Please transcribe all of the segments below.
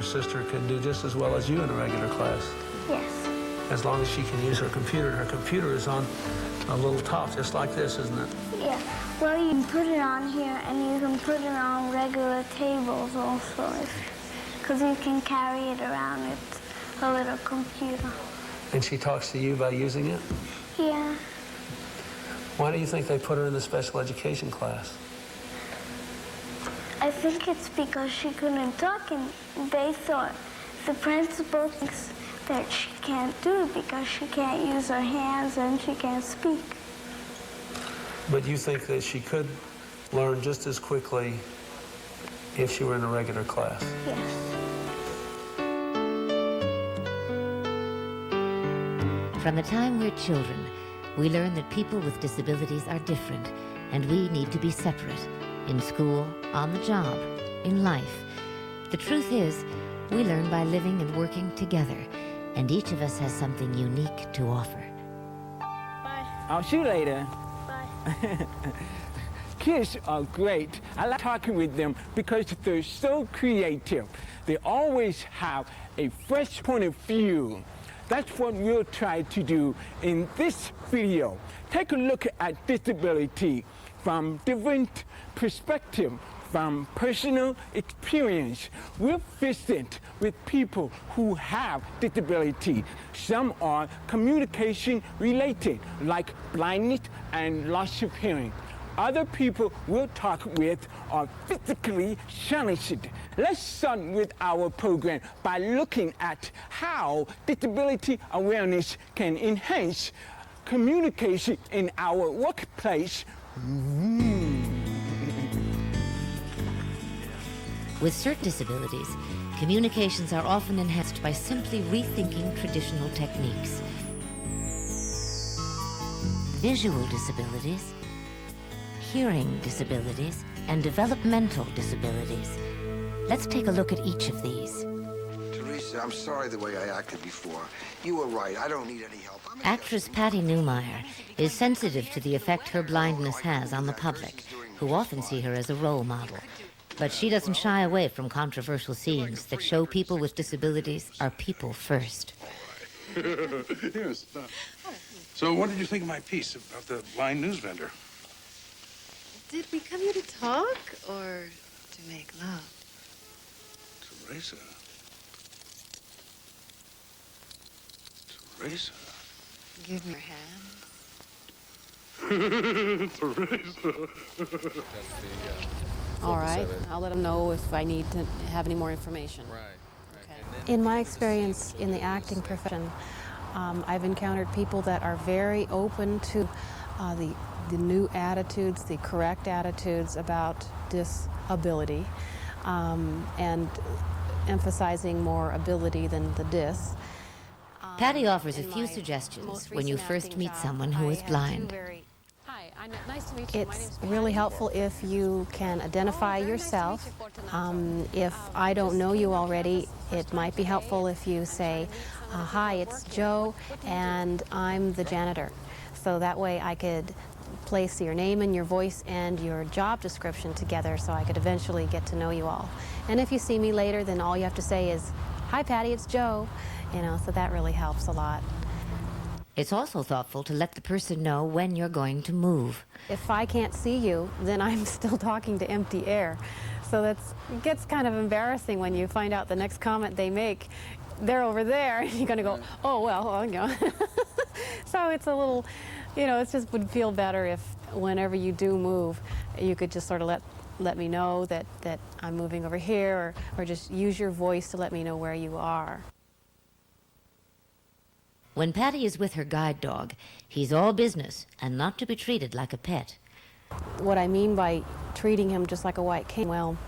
sister can do just as well as you in a regular class. Yes. As long as she can use her computer. Her computer is on a little top, just like this, isn't it? Yeah. Well, you can put it on here, and you can put it on regular tables also, because you can carry it around. It's a little computer. And she talks to you by using it? Yeah. Why do you think they put her in the special education class? I think it's because she couldn't talk, and they thought the principal thinks that she can't do it because she can't use her hands and she can't speak. But you think that she could learn just as quickly if she were in a regular class? Yes. From the time we're children, we learn that people with disabilities are different, and we need to be separate. In school, on the job, in life. The truth is, we learn by living and working together, and each of us has something unique to offer. Bye. I'll see you later. Bye. Kids are great. I like talking with them because they're so creative. They always have a fresh point of view. That's what we'll try to do in this video. Take a look at disability from different perspectives, from personal experience. We'll visit with people who have disability. Some are communication related, like blindness and loss of hearing. Other people we'll talk with are physically challenged. Let's start with our program by looking at how disability awareness can enhance communication in our workplace. With certain disabilities, communications are often enhanced by simply rethinking traditional techniques. Visual disabilities, hearing disabilities, and developmental disabilities. Let's take a look at each of these. Teresa, I'm sorry the way I acted before. You were right. I don't need any help. Actress Patty Newmeyer is sensitive to the effect her blindness has on the public, who often see her as a role model. But she doesn't shy away from controversial scenes that show people with disabilities are people first. Yes. So what did you think of my piece about the blind news vendor? Did we come here to talk or to make love? Teresa. Teresa. Give me your hand. Teresa. All right, I'll let them know if I need to have any more information. Right. Okay. In my experience in the acting profession, I've encountered people that are very open to the new attitudes, the correct attitudes about disability, and emphasizing more ability than the dis. Patty offers a few suggestions when you first meet someone who is blind. Nice to meet you. It's really helpful if you can identify yourself. If I don't know you already, it might be helpful if you say, hi, it's Joe, and I'm the janitor. So that way I could place your name and your voice and your job description together so I could eventually get to know you all. And if you see me later, then all you have to say is, hi, Patty, it's Joe. You know, so that really helps a lot. It's also thoughtful to let the person know when you're going to move. If I can't see you, then I'm still talking to empty air. So it gets kind of embarrassing when you find out the next comment they make, they're over there, and you're going to go, oh, well, you know. So it's a little, you know, it just would feel better if whenever you do move, you could just sort of let me know that I'm moving over here, or just use your voice to let me know where you are. When Patty is with her guide dog, he's all business and not to be treated like a pet. What I mean by treating him just like a white cane, well,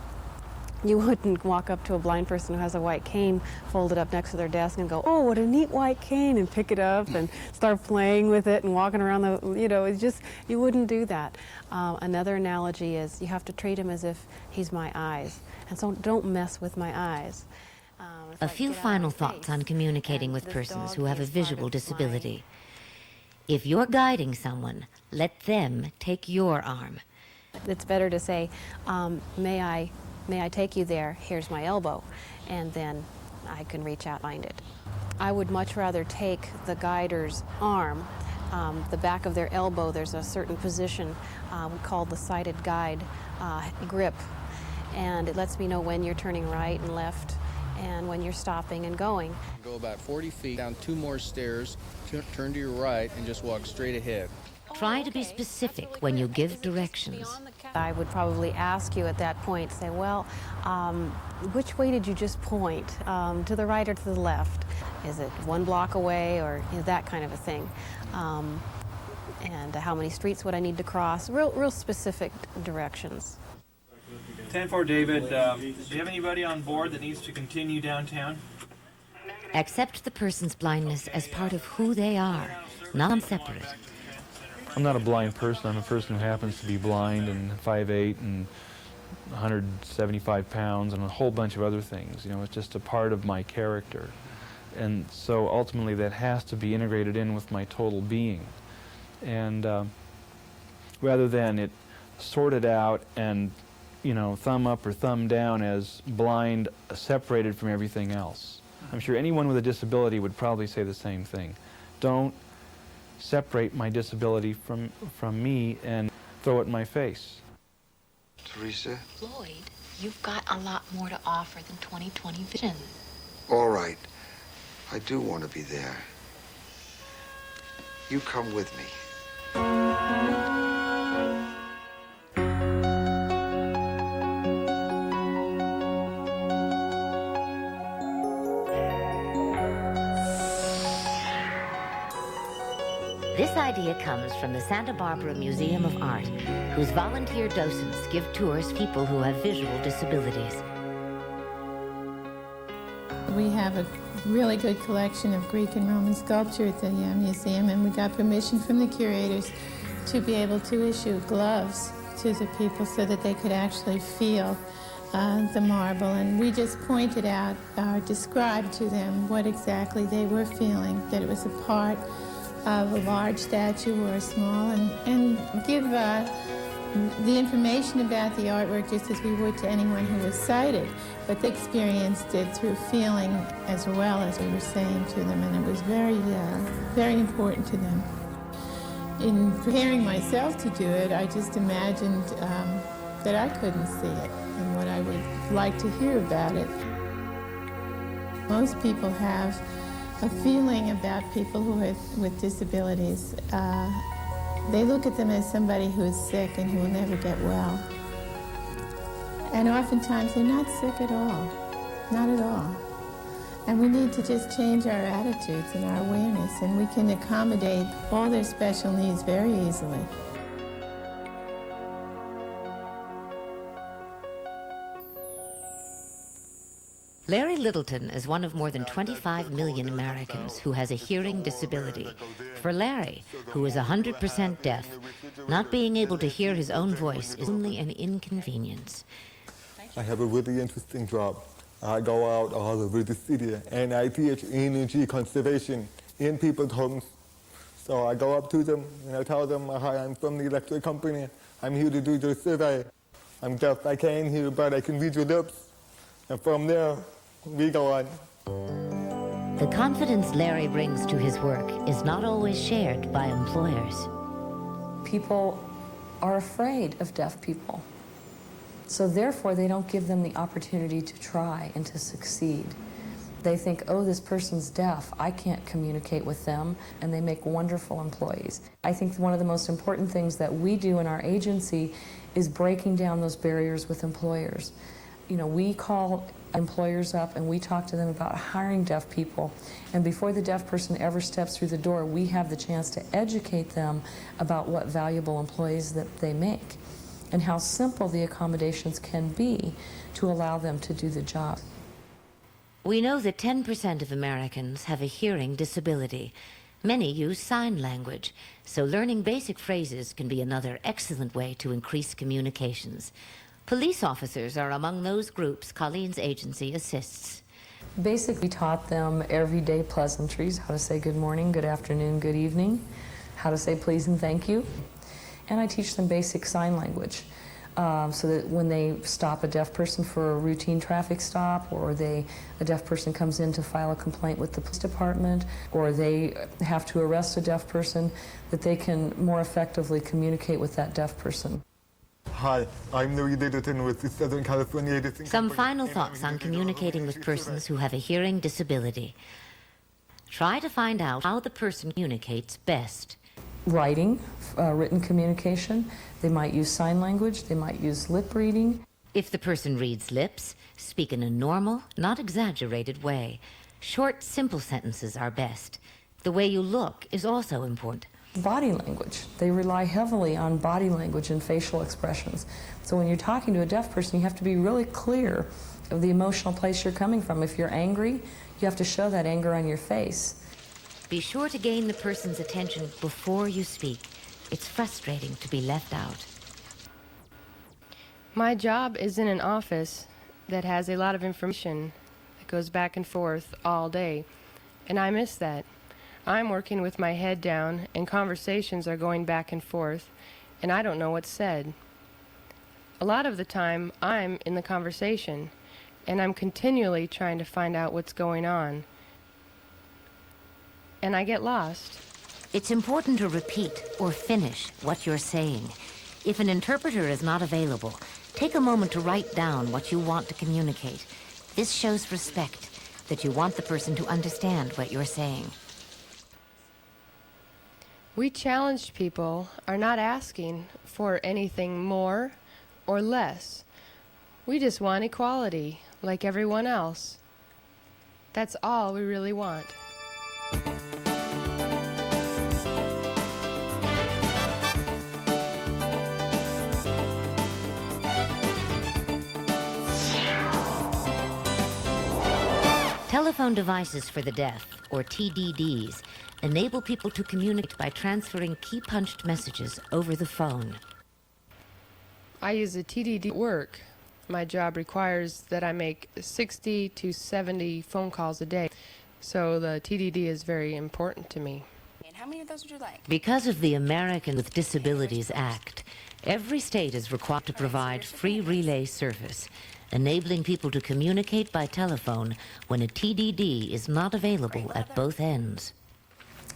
you wouldn't walk up to a blind person who has a white cane folded up next to their desk and go, oh, what a neat white cane, and pick it up and start playing with it and walking around the, you know, it's just, you wouldn't do that. Another analogy is you have to treat him as if he's my eyes. And so don't mess with my eyes. A few final thoughts on communicating with persons who have a visual disability. If you're guiding someone, let them take your arm. It's better to say, may I may I take you there? Here's my elbow. And then I can reach out and find it. I would much rather take the guider's arm, the back of their elbow. There's a certain position called the sighted guide grip, and it lets me know when you're turning right and left and when you're stopping and going. Go about 40 feet, down 2 more stairs, turn to your right, and just walk straight ahead. Try to be specific when you give directions. I would probably ask you at that point, say, well, which way did you just point? To the right or to the left? Is it 1 block away, or that kind of a thing? And how many streets would I need to cross? Real specific directions. 10-4 David, do you have anybody on board that needs to continue downtown? Accept the person's blindness as part of who they are, not separate. I'm not a blind person. I'm a person who happens to be blind and 5'8" and 175 pounds and a whole bunch of other things. You know, it's just a part of my character. And so ultimately that has to be integrated in with my total being. And rather than it sorted out and, you know, thumb up or thumb down as blind, separated from everything else. I'm sure anyone with a disability would probably say the same thing. Don't separate my disability from me and throw it in my face. Teresa? Floyd, you've got a lot more to offer than 20/20 vision. All right. I do want to be there. You come with me. This idea comes from the Santa Barbara Museum of Art, whose volunteer docents give tours to people who have visual disabilities. We have a really good collection of Greek and Roman sculpture at the museum, and we got permission from the curators to be able to issue gloves to the people so that they could actually feel the marble. And we just pointed out, described to them what exactly they were feeling, that it was a part of a large statue or a small, and give the information about the artwork just as we would to anyone who was sighted, but they experienced it through feeling as well as we were saying to them, and it was very, very important to them. In preparing myself to do it, I just imagined that I couldn't see it and what I would like to hear about it. Most people have a feeling about people who with disabilities. They look at them as somebody who is sick and who will never get well. And oftentimes they're not sick at all, not at all. And we need to just change our attitudes and our awareness, and we can accommodate all their special needs very easily. Larry Littleton is one of more than 25 million Americans who has a hearing disability. For Larry, who is 100% deaf, not being able to hear his own voice is only an inconvenience. I have a really interesting job. I go out all over the city and I teach energy conservation in people's homes. So I go up to them and I tell them, hi, I'm from the electric company. I'm here to do your survey. I'm deaf, I can't hear, but I can read your lips. And from there, we go on. The confidence Larry brings to his work is not always shared by employers. People are afraid of deaf people. So therefore, they don't give them the opportunity to try and to succeed. They think, oh, this person's deaf, I can't communicate with them, and they make wonderful employees. I think one of the most important things that we do in our agency is breaking down those barriers with employers. You know, we call employers up and we talk to them about hiring deaf people, and before the deaf person ever steps through the door, we have the chance to educate them about what valuable employees that they make and how simple the accommodations can be to allow them to do the job. We know that 10% of Americans have a hearing disability. Many use sign language, so learning basic phrases can be another excellent way to increase communications. Police officers are among those groups Colleen's agency assists. Basically taught them everyday pleasantries, how to say good morning, good afternoon, good evening, how to say please and thank you. And I teach them basic sign language. so that when they stop a deaf person for a routine traffic stop, or a deaf person comes in to file a complaint with the police department, or they have to arrest a deaf person, that they can more effectively communicate with that deaf person. Hi, I'm the lead editor with the Southern California Editing Some Company. final thoughts on communicating with persons who have a hearing disability. Try to find out how the person communicates best. Writing, written communication. They might use sign language. They might use lip reading. If the person reads lips, speak in a normal, not exaggerated way. Short, simple sentences are best. The way you look is also important. Body language. They rely heavily on body language and facial expressions. So when you're talking to a deaf person, you have to be really clear of the emotional place you're coming from. If you're angry, you have to show that anger on your face. Be sure to gain the person's attention before you speak. It's frustrating to be left out. My job is in an office that has a lot of information that goes back and forth all day, and I miss that. I'm working with my head down, and conversations are going back and forth, and I don't know what's said. A lot of the time, I'm in the conversation, and I'm continually trying to find out what's going on, and I get lost. It's important to repeat or finish what you're saying. If an interpreter is not available, take a moment to write down what you want to communicate. This shows respect, that you want the person to understand what you're saying. We challenged people are not asking for anything more or less. We just want equality, like everyone else. That's all we really want. Telephone devices for the deaf, or TDDs, enable people to communicate by transferring key-punched messages over the phone. I use a TDD at work. My job requires that I make 60 to 70 phone calls a day, so the TDD is very important to me. And how many of those would you like? Because of the American with Disabilities Act, every state is required to provide free relay service, enabling people to communicate by telephone when a TDD is not available at both ends.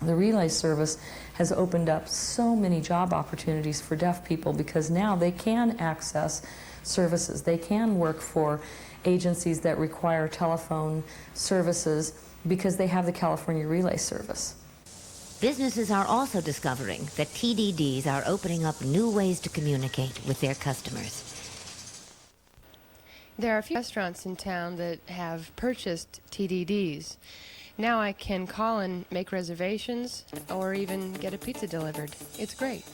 The relay service has opened up so many job opportunities for deaf people because now they can access services. They can work for agencies that require telephone services because they have the California Relay Service. Businesses are also discovering that TDDs are opening up new ways to communicate with their customers. There are a few restaurants in town that have purchased TDDs. Now I can call and make reservations or even get a pizza delivered. It's great.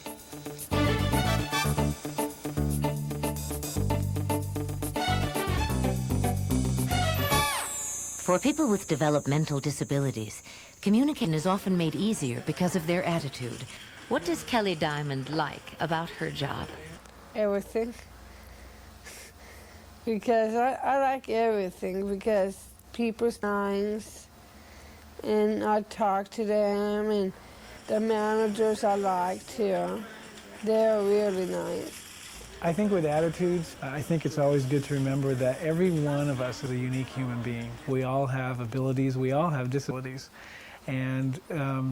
For people with developmental disabilities, communication is often made easier because of their attitude. What does Kelly Diamond like about her job? Everything. Because I like everything because people's nice and I talk to them and the managers I like too. They're really nice. I think with attitudes, I think it's always good to remember that every one of us is a unique human being. We all have abilities, we all have disabilities. And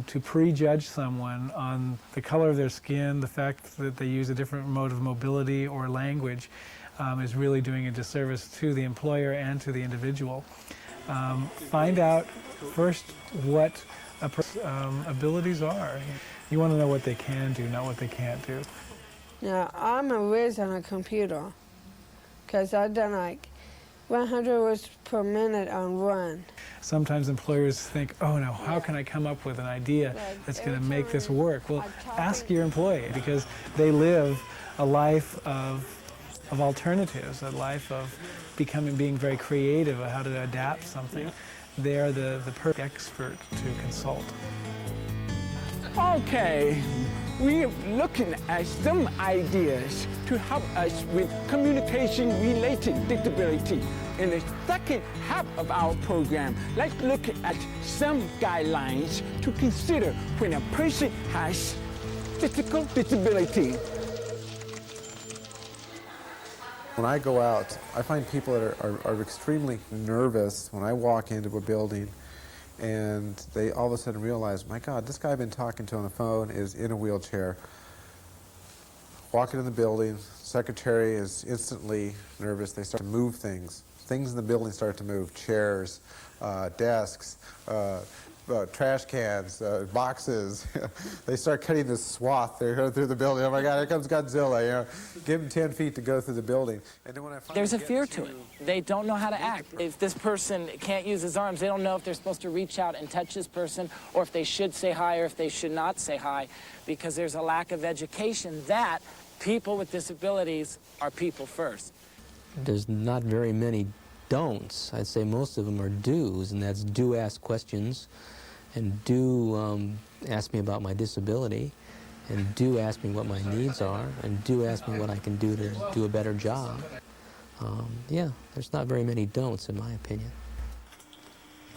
to prejudge someone on the color of their skin, the fact that they use a different mode of mobility or language is really doing a disservice to the employer and to the individual. Find out first what a person's abilities are. You want to know what they can do, not what they can't do. Now, I'm a whiz on a computer because I've done like 100 words per minute on one. Sometimes employers think, oh no, how can I come up with an idea that's going to make this work? Well, ask your employee because they live a life of alternatives, a life of being very creative of how to adapt something. They're the perfect expert to consult. Okay, we're looking at some ideas to help us with communication-related disability. In the second half of our program, let's look at some guidelines to consider when a person has physical disability. When I go out, I find people that are extremely nervous when I walk into a building and they all of a sudden realize, my God, this guy I've been talking to on the phone is in a wheelchair. Walking in the building, secretary is instantly nervous. They start to move things. Things in the building start to move. Chairs, desks, trash cans, boxes. They start cutting this swath through the building. Oh my God, here comes Godzilla. You know, give them 10 feet to go through the building. And then when I There's a fear to it. They don't know how to act. If this person can't use his arms, they don't know if they're supposed to reach out and touch this person, or if they should say hi, or if they should not say hi, because there's a lack of education that people with disabilities are people first. There's not very many don'ts. I'd say most of them are do's, and that's do ask questions, and do ask me about my disability, and do ask me what my needs are, and do ask me what I can do to do a better job. Yeah, there's not very many don'ts, in my opinion.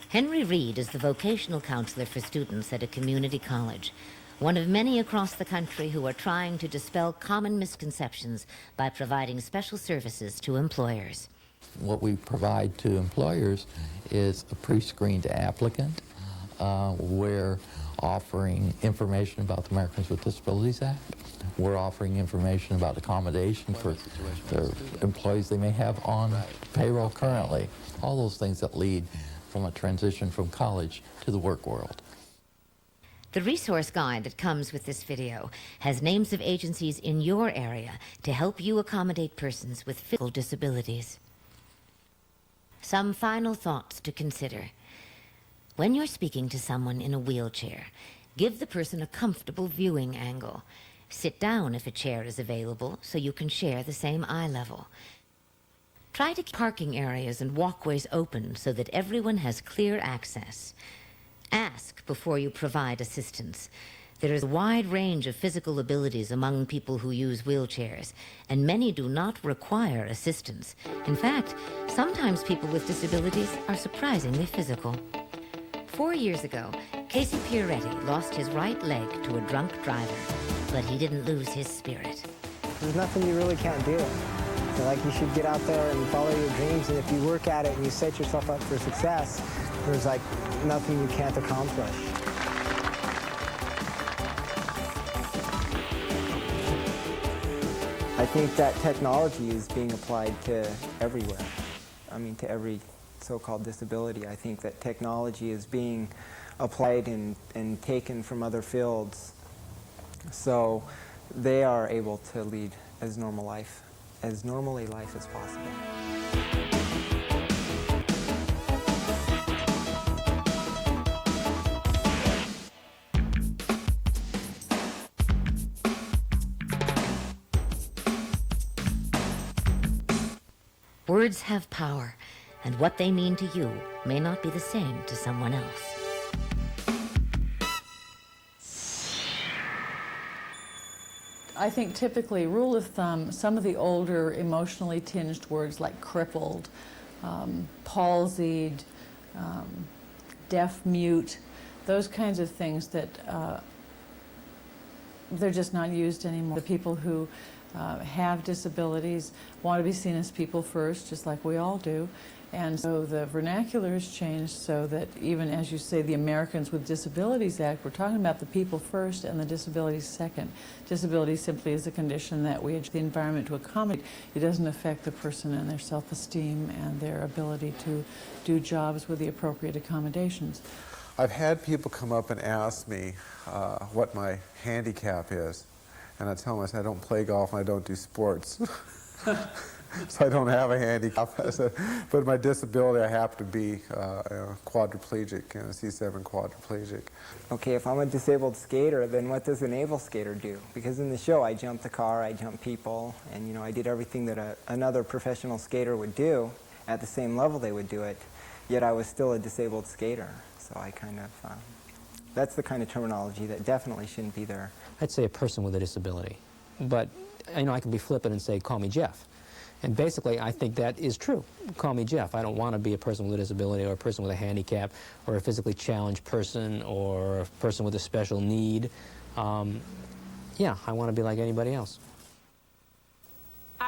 Henry Reed is the vocational counselor for students at a community college, one of many across the country who are trying to dispel common misconceptions by providing special services to employers. What we provide to employers is a pre-screened applicant. We're offering information about the Americans with Disabilities Act. We're offering information about accommodation for the employees they may have on payroll currently. All those things that lead from a transition from college to the work world. The resource guide that comes with this video has names of agencies in your area to help you accommodate persons with physical disabilities. Some final thoughts to consider. When you're speaking to someone in a wheelchair, give the person a comfortable viewing angle. Sit down if a chair is available so you can share the same eye level. Try to keep parking areas and walkways open so that everyone has clear access. Ask before you provide assistance. There is a wide range of physical abilities among people who use wheelchairs, and many do not require assistance. In fact, sometimes people with disabilities are surprisingly physical. 4 years ago, Casey Pierretti lost his right leg to a drunk driver, but he didn't lose his spirit. There's nothing you really can't do. So, like, you should get out there and follow your dreams, and if you work at it and you set yourself up for success, there's like nothing you can't accomplish. I think that technology is being applied to everywhere. I mean, to every so-called disability. I think that technology is being applied and taken from other fields. So they are able to lead as normally life as possible. Words have power, and what they mean to you may not be the same to someone else. I think typically, rule of thumb, some of the older emotionally tinged words like crippled, palsied, deaf mute, those kinds of things that they're just not used anymore. The people who have disabilities want to be seen as people first, just like we all do. And so the vernacular has changed so that even, as you say, the Americans with Disabilities Act, we're talking about the people first and the disabilities second. Disability simply is a condition that we adjust the environment to accommodate. It doesn't affect the person and their self-esteem and their ability to do jobs with the appropriate accommodations. I've had people come up and ask me what my handicap is. And I tell them, I say, I don't play golf and I don't do sports. So I don't have a handicap. But my disability, I happen to be quadriplegic, C7 quadriplegic. Okay, if I'm a disabled skater, then what does an able skater do? Because in the show, I jumped the car, I jumped people, and I did everything that another professional skater would do at the same level they would do it, yet I was still a disabled skater. So I kind of, that's the kind of terminology that definitely shouldn't be there. I'd say a person with a disability. But, I can be flippant and say, call me Jeff. And basically, I think that is true. Call me Jeff. I don't want to be a person with a disability or a person with a handicap or a physically challenged person or a person with a special need. Yeah, I want to be like anybody else.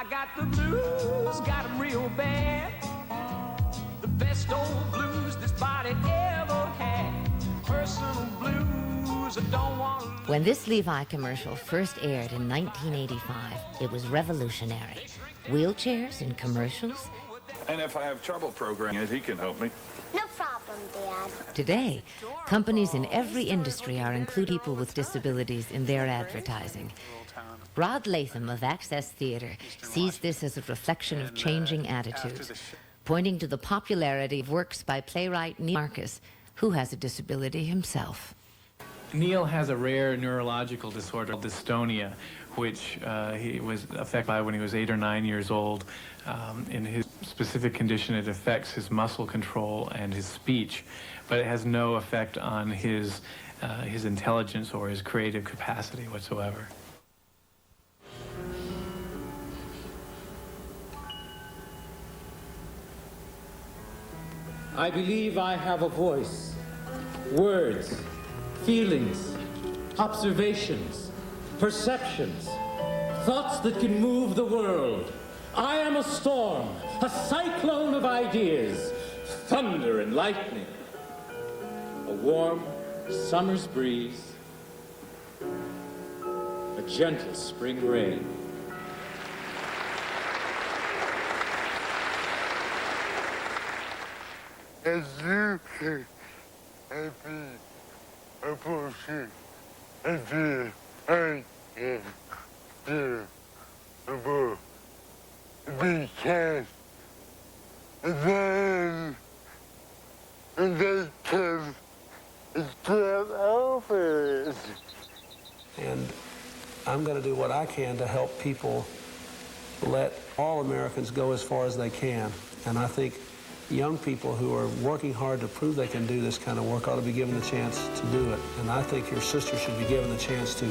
I got the blues, got 'em real bad. The best old blues this body ever had. Personal blues, I don't want to. When this Levi commercial first aired in 1985, it was revolutionary. Wheelchairs in commercials? And if I have trouble programming it, he can help me. No problem, Dad. Today, companies in every industry are including people with disabilities in their advertising. Rod Latham of Access Theatre sees this as a reflection of changing attitudes, pointing to the popularity of works by playwright Neil Marcus, who has a disability himself. Neil has a rare neurological disorder, dystonia, which he was affected by when he was 8 or 9 years old. In his specific condition, it affects his muscle control and his speech, but it has no effect on his intelligence or his creative capacity whatsoever. I believe I have a voice, words, feelings, observations, perceptions, thoughts that can move the world. I am a storm, a cyclone of ideas, thunder and lightning, a warm summer's breeze, a gentle spring rain. As you can, I be a bullshit, and be I am there, above, be cast, and they can get over it. And I'm going to do what I can to help people let all Americans go as far as they can. And I think young people who are working hard to prove they can do this kind of work ought to be given the chance to do it. And I think your sister should be given the chance to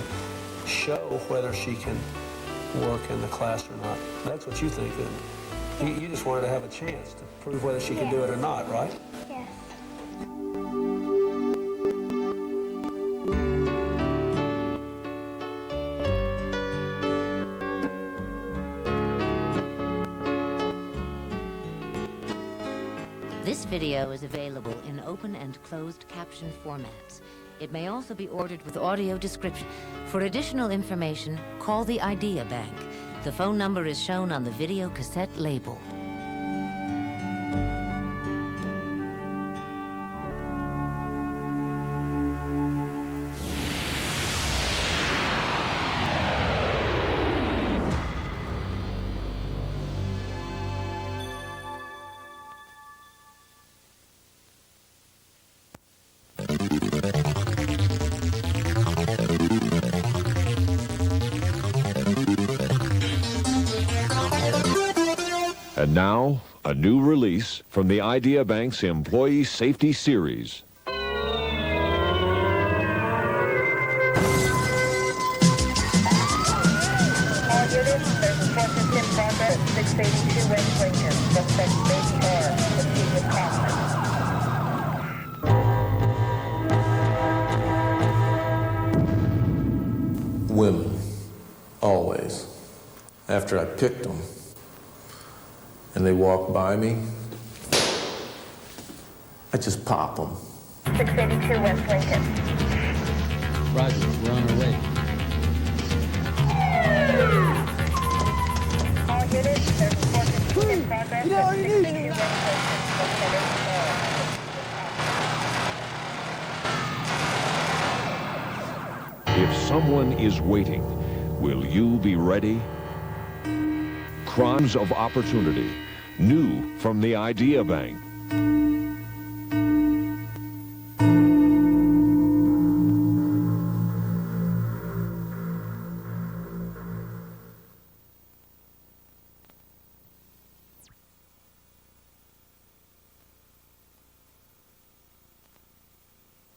show whether she can work in the class or not. That's what you think, isn't it? You just wanted to have a chance to prove whether she can do it or not, right? Yes. This video is available in open and closed caption formats. It may also be ordered with audio description. For additional information, call the Idea Bank. The phone number is shown on the video cassette label. And now, a new release from the Idea Bank's Employee Safety Series. All units, there's a forklift in progress, 682 West Lincoln. Suspect baby R. Proceed with caution. Women, always. After I picked them, and they walk by me, I just pop them. 682 West Lincoln. Roger, we're on our way. All units, there's a forklift in progress, 682 West Lincoln. If someone is waiting, will you be ready? Crimes of Opportunity, new from the Idea Bank.